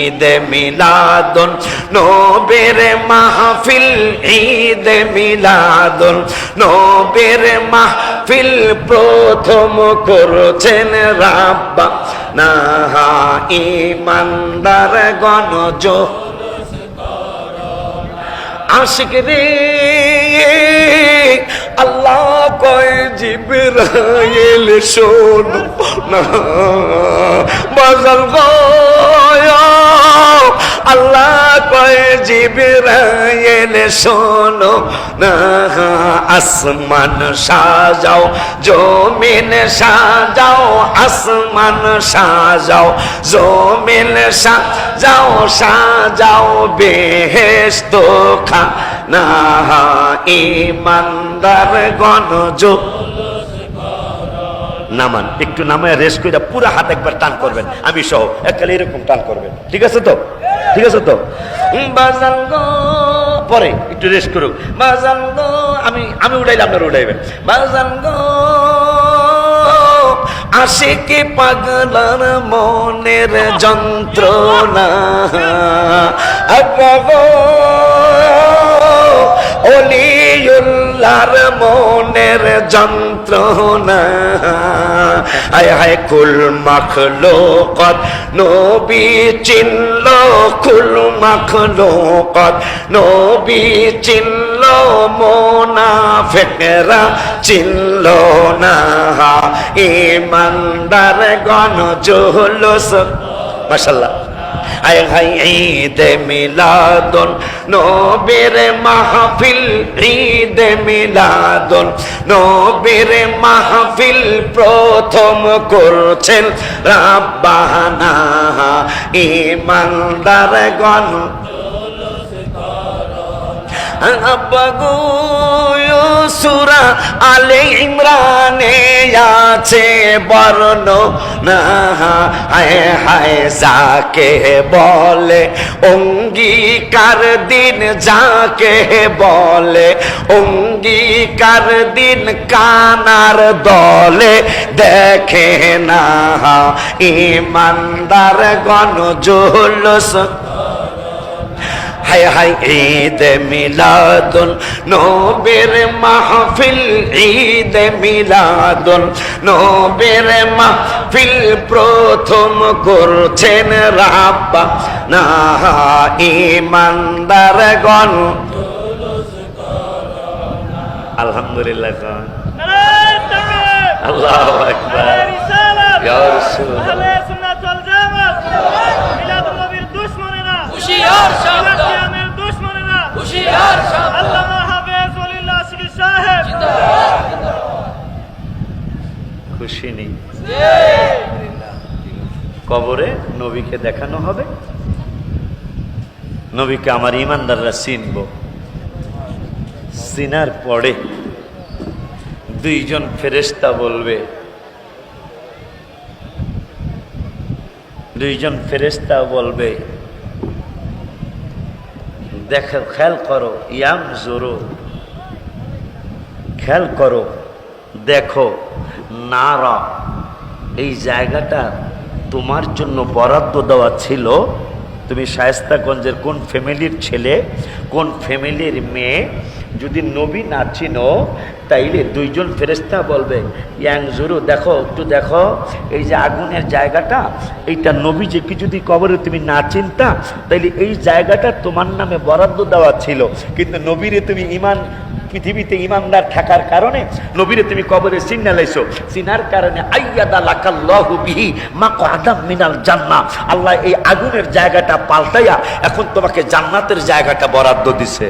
ঈদ মিলাদুন নবীর মাহফিল, ঈদ মিলাদুন নবীর মাহফিল প্রথম করছেন রাব্বা না ইমানদার গণজ আশিক রে আল্লাহ কয় জিবরাইল শোনো না বাজার গো আল্লাহ কয় জিবরাইল শোনো না আসমান সাজাও জমিন সাজাও আসমান সাজাও জমিন সাজাও সাজাও বেহেশত খানা ইমানদার গণজ নামান একটু নামায় রেস্ট করে পুরো হাত একবার টান করবেন, আমি সহ এককালে এরকম টান করবেন, ঠিক আছে তো? ঠিক আছে তো? বাজান গো পরে একটু রেস্ট করুক। বাজান গো আমি উঠাইলে আপনারা উঠাইবেন। বাজান গো আশিকি পাগলার মনের যন্ত্রণা গো ওলিউল্লাহর মনের যন্ত্রণা হায় হায় কুল মাখলুকাত নবী চিনল, কুল মাখলুকাত নবী চিনল, মুনাফিকরা চিনল না ইমানদার গণজুলুস। মাশাআল্লাহ। আয় হায় ঈদ মিলাদুন নবীর মাহফিল, ঈদ মিলাদুন নবীর মাহফিল প্রথম করছেন রাব্বানা ইমানদার গণ আব্বাগো সূরা আলে ইমরানে আছে বর্ণনা হায় হায় যাকে বলে অঙ্গীকার দিন, যাকে বলে অঙ্গীকার দিন কানার দলে দেখে না ইমানদার গণজুলুস। হায় হায় ঈদ মিলাদুন নবীর মাহফিল, ঈদ মিলাদুন নবীর মাহফিল প্রথম করছেন রাব্বা না ইমানদার গণ। আলহামদুলিল্লাহ। আল্লাহু আকবার। ইয়া রাসূলুল্লাহ। হুশিয়ার শব্দ কিয়ামের দুশমনেরা, হুশিয়ার শব্দ আল্লামা হাফেজ ওলিল্লাহ আশিকি সাহেব জিন্দাবাদ। খুশি নেই? কবরে নবীকে দেখানো হবে, নবীকে আমার ইমানদাররা চিনব। চিনার পরে দুইজন ফেরেশতা বলবে, দুইজন ফেরেশতা বলবে দেখো খেয়াল করো, ইয়াম জোরো খেয়াল করো, দেখো নারা এই জায়গাটা তোমার জন্য বরাদ্দ দেওয়া ছিল। তুমি শায়েস্তাগঞ্জের কোন ফ্যামিলির ছেলে, কোন ফ্যামিলির মেয়ে, যদি নবী না চিনো তাইলে দুইজন ফেরেশতা বলবে ইয়াং জুরু দেখো, একটু দেখো এই যে আগুনের জায়গাটা, এইটা নবী যে কি যদি কবরে তুমি না চিনতা তাইলে এই জায়গাটা তোমার নামে বরাদ্দ দেওয়া ছিল, কিন্তু নবীরে তুমি ইমান পৃথিবীতে ইমানদার থাকার কারণে নবীরে তুমি কবরে চিন্না লাইছো, চিনার কারণে আইয়াদা লাকাল্লাহু বিহি মাকআদাম মিনাল জান্নাহ, আল্লাহ এই আগুনের জায়গাটা পাল্টাইয়া এখন তোমাকে জান্নাতের জায়গাটা বরাদ্দ দিছে।